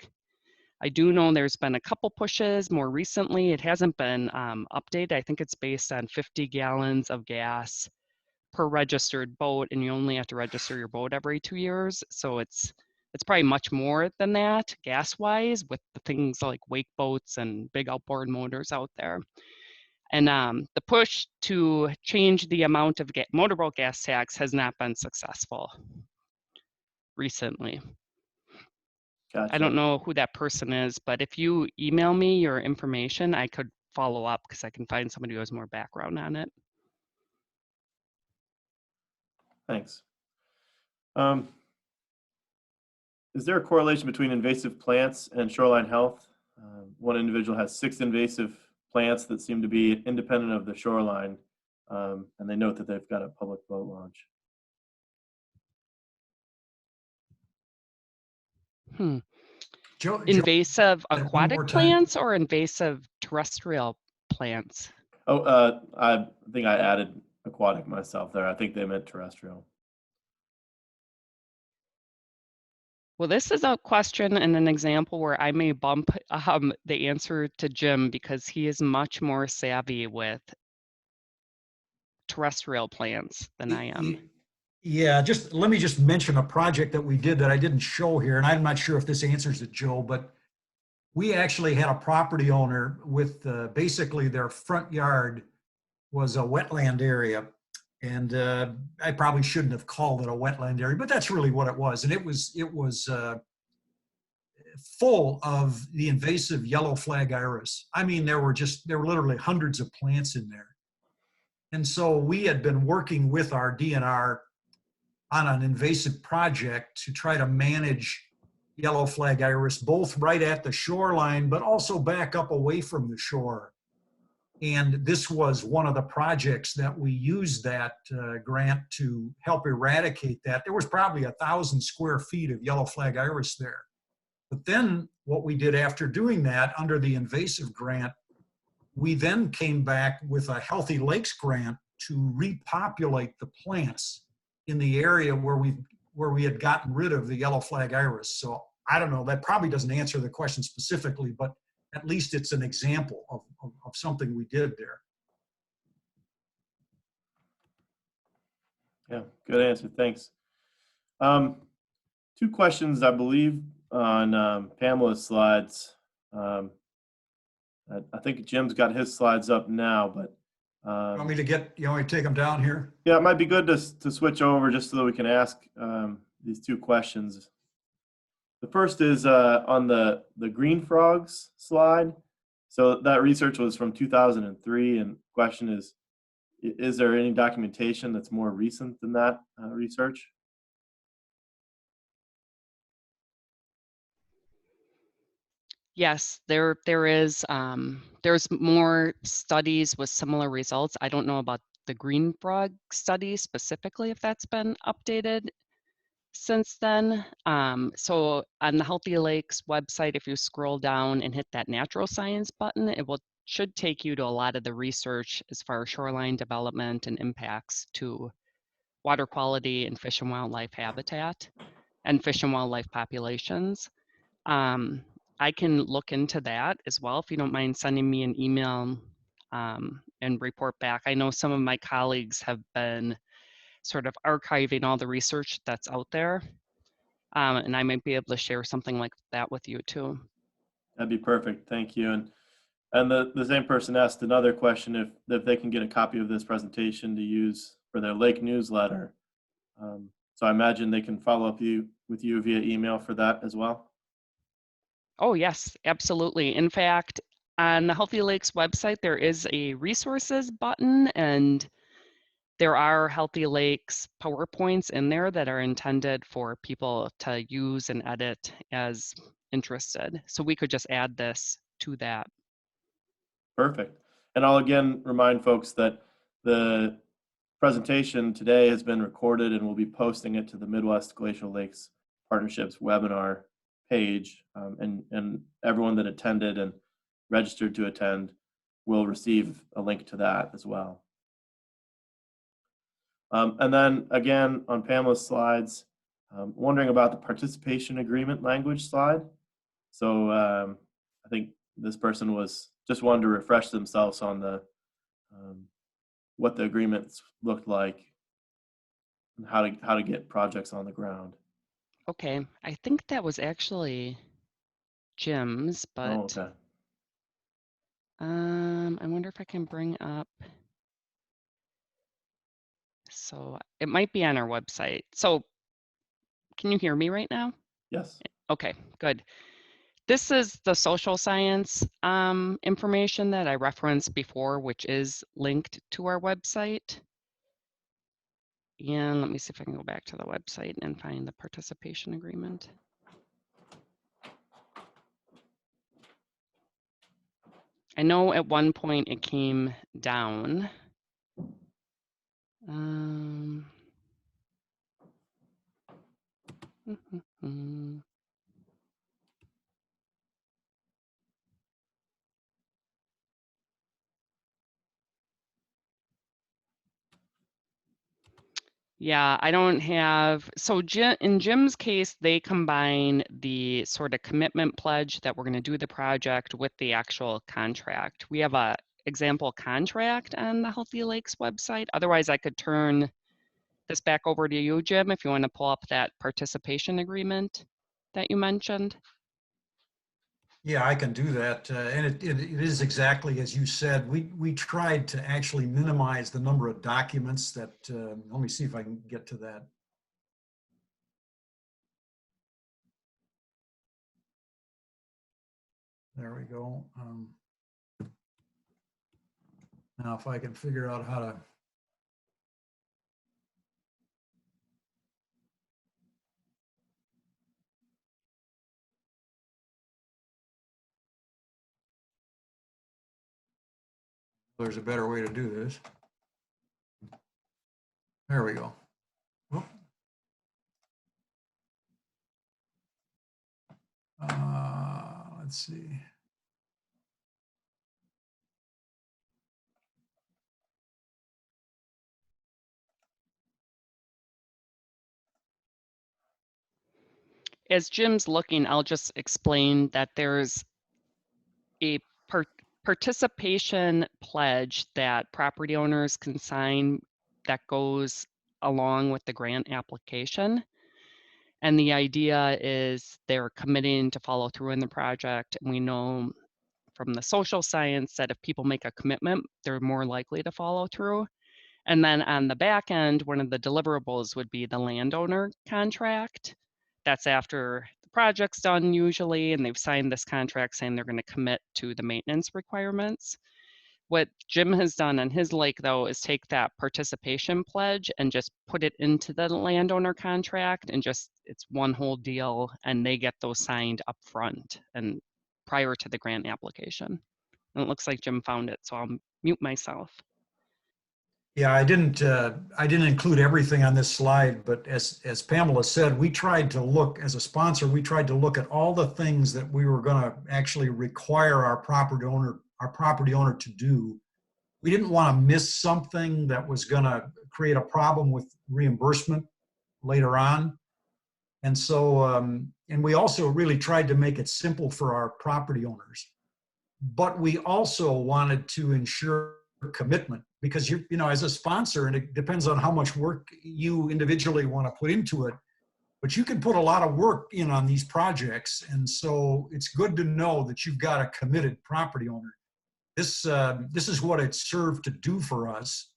I do know there's been a couple pushes more recently. It hasn't been updated. I think it's based on 50 gallons of gas per registered boat, and you only have to register your boat every 2 years. So it's probably much more than that gas-wise with the things like wake boats and big outboard motors out there. And the push to change the amount of motorboat gas tax has not been successful recently. Gotcha. I don't know who that person is, but if you email me your information, I could follow up because I can find somebody who has more background on it. Thanks. Is there a correlation between invasive plants and shoreline health? One individual has 6 invasive plants that seem to be independent of the shoreline, and they note that they've got a public boat launch. Invasive one aquatic more time. plants or invasive terrestrial plants? Oh, I think I added aquatic myself there. I think they meant terrestrial. Well, this is a question and an example where I may bump the answer to Jim because he is much more savvy with terrestrial plants than I am. Yeah, let me just mention a project that we did that I didn't show here, and I'm not sure if this answers it, Joe, but we actually had a property owner with basically their front yard was a wetland area. And I probably shouldn't have called it a wetland area, but that's really what it was. And it was full of the invasive yellow flag iris. I mean, there were literally hundreds of plants in there. And so we had been working with our DNR on an invasive project to try to manage yellow flag iris, both right at the shoreline, but also back up away from the shore. And this was one of the projects that we used that grant to help eradicate that. There was probably 1,000 square feet of yellow flag iris there. But then what we did after doing that under the invasive grant, we then came back with a Healthy Lakes grant to repopulate the plants in the area where we had gotten rid of the yellow flag iris. So I don't know, that probably doesn't answer the question specifically, but at least it's an example of something we did there. Yeah, good answer. Thanks. 2 questions, I believe, on Pamela's slides. I think Jim's got his slides up now, but You want me to take them down here? yeah, it might be good to switch over just so that we can ask these 2 questions. The first is on the green frogs slide. So that research was from 2003, and the question is there any documentation that's more recent than that research? Yes, there is. There's more studies with similar results. I don't know about the green frog study specifically, if that's been updated since then. So on the Healthy Lakes website, if you scroll down and hit that natural science button, should take you to a lot of the research as far as shoreline development and impacts to water quality and fish and wildlife habitat and fish and wildlife populations. I can look into that as well if you don't mind sending me an email and report back. I know some of my colleagues have been sort of archiving all the research that's out there, and I might be able to share something like that with you too. That'd be perfect. Thank you. And And the same person asked another question if they can get a copy of this presentation to use for their lake newsletter. So I imagine they can follow up with you via email for that as well. Oh, yes, absolutely. In fact, on the Healthy Lakes website, there is a resources button, and there are Healthy Lakes PowerPoints in there that are intended for people to use and edit as interested. So we could just add this to that. Perfect. And I'll again remind folks that the presentation today has been recorded, and we'll be posting it to the Midwest Glacial Lakes Partnerships webinar page, and everyone that attended and registered to attend will receive a link to that as well. And then again, on Pamela's slides, wondering about the participation agreement language slide. So I think this person was just wanted to refresh themselves on the what the agreements looked like and how to get projects on the ground. Okay, I think that was actually Jim's, but Oh, okay. I wonder if I can bring up. So it might be on our website. So can you hear me right now? Yes. Okay, good. This is the social science information that I referenced before, which is linked to our website. And let me see if I can go back to the website and find the participation agreement. I know at one point it came down. Yeah, I don't have, so in Jim's case, they combine the sort of commitment pledge that we're going to do the project with the actual contract. We have a example contract on the Healthy Lakes website. Otherwise, I could turn this back over to you, Jim, if you want to pull up that participation agreement that you mentioned. Yeah, I can do that. And it is exactly as you said. We tried to actually minimize the number of documents that, let me see if I can get to that. There we go. Now, if I can figure out how to. There's a better way to do this. There we go. Whoop. Let's see. As Jim's looking, I'll just explain that there's a participation pledge that property owners can sign that goes along with the grant application. And the idea is they're committing to follow through in the project. And we know from the social science that if people make a commitment, they're more likely to follow through. And then on the back end, one of the deliverables would be the landowner contract. That's after the project's done usually, and they've signed this contract saying they're going to commit to the maintenance requirements. What Jim has done on his lake, though, is take that participation pledge and just put it into the landowner contract, and just it's one whole deal, and they get those signed up front and prior to the grant application. And it looks like Jim found it, so I'll mute myself. Yeah, I didn't include everything on this slide, but as Pamela said, we tried to look, as a sponsor, we tried to look at all the things that we were going to actually require our property owner to do. We didn't want to miss something that was going to create a problem with reimbursement later on. And so, and we also really tried to make it simple for our property owners. But we also wanted to ensure commitment, because you know, as a sponsor, and it depends on how much work you individually want to put into it, but you can put a lot of work in on these projects. And so it's good to know that you've got a committed property owner. this is what it served to do for us.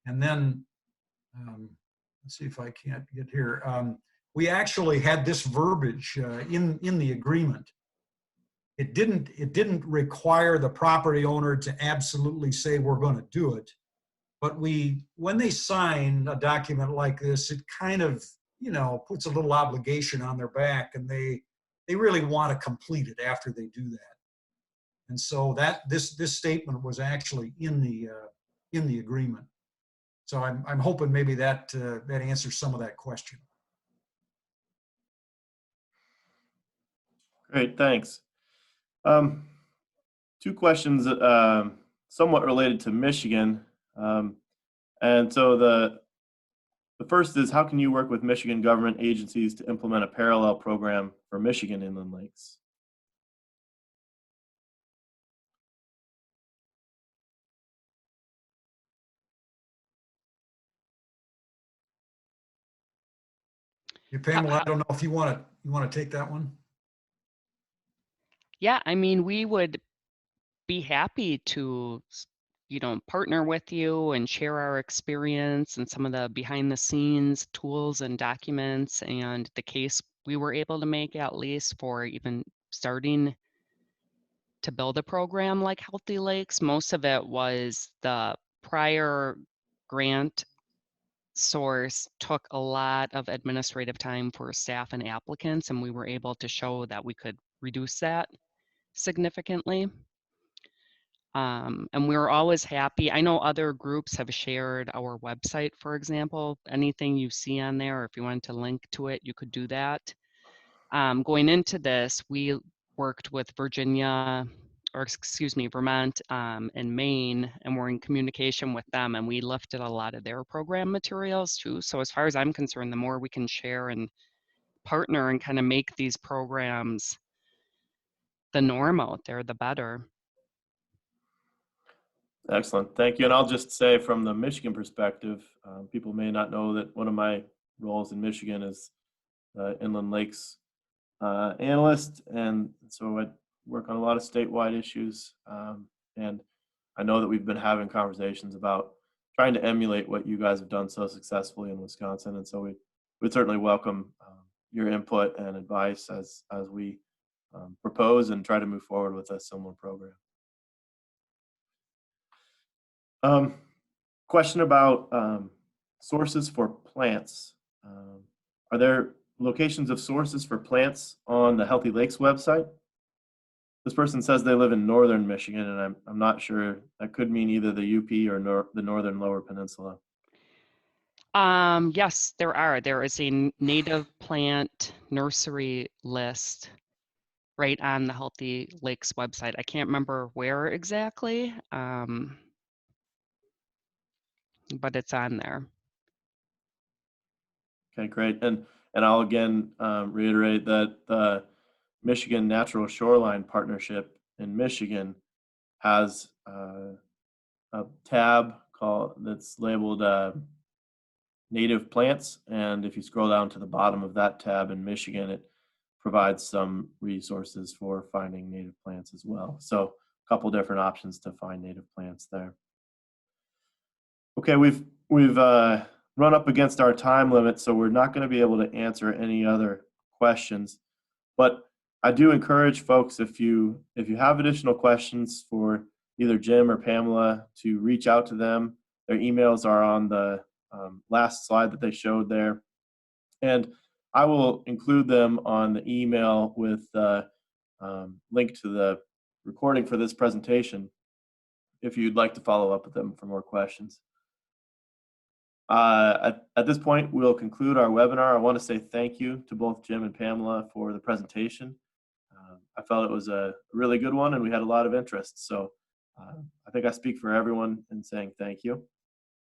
And then, let's see if I can't get here. We actually had this verbiage in the agreement. It didn't require the property owner to absolutely say we're going to do it, but when they sign a document like this, it kind of, you know, puts a little obligation on their back, and they really want to complete it after they do that. And so this statement was actually in the agreement. So I'm hoping maybe that answers some of that question. Great, thanks. Two questions somewhat related to Michigan. And so the first is, how can you work with Michigan government agencies to implement a parallel program for Michigan inland lakes? Hey, Pamela, I don't know if you want to take that one. Yeah, I mean, we would be happy to, you know, partner with you and share our experience and some of the behind the scenes tools and documents and the case we were able to make, at least for even starting to build a program like Healthy Lakes. Most of it was the prior grant source took a lot of administrative time for staff and applicants, and we were able to show that we could reduce that significantly. And we were always happy. I know other groups have shared our website, for example. Anything you see on there, or if you wanted to link to it, you could do that. Going into this, we worked with Vermont, and Maine, and we're in communication with them, and we lifted a lot of their program materials too. So as far as I'm concerned, the more we can share and partner and kind of make these programs the norm out there, the better. Excellent, thank you. And I'll just say, from the Michigan perspective, people may not know that one of my roles in Michigan is inland lakes analyst, and so I work on a lot of statewide issues. And I know that we've been having conversations about trying to emulate what you guys have done so successfully in Wisconsin, and so we'd certainly welcome your input and advice as we propose and try to move forward with a similar program. Question about sources for plants. Are there locations of sources for plants on the Healthy Lakes website? This person says they live in northern Michigan, and I'm not sure. That could mean either the UP or the northern Lower Peninsula. Yes, there are. There is a native plant nursery list right on the Healthy Lakes website. I can't remember where exactly, but it's on there. Okay, great. And I'll again reiterate that the Michigan Natural Shoreline Partnership in Michigan has a tab that's labeled native plants, and if you scroll down to the bottom of that tab in Michigan, it provides some resources for finding native plants as well. So a couple different options to find native plants there. Okay, we've run up against our time limit, so we're not going to be able to answer any other questions. But I do encourage folks, if you have additional questions for either Jim or Pamela, to reach out to them. Their emails are on the last slide that they showed there, and I will include them on the email with the link to the recording for this presentation if you'd like to follow up with them for more questions. At this point, we'll conclude our webinar. I want to say thank you to both Jim and Pamela for the presentation. I felt it was a really good one, and we had a lot of interest. So I think I speak for everyone in saying thank you.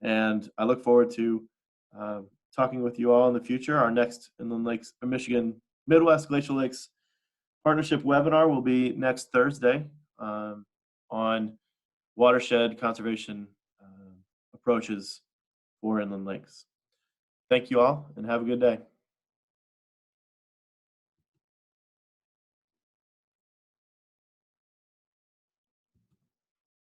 And I look forward to talking with you all in the future. Our next Inland Lakes, Michigan Midwest Glacial Lakes Partnership webinar will be next Thursday on watershed conservation approaches for inland lakes. Thank you all, and have a good day.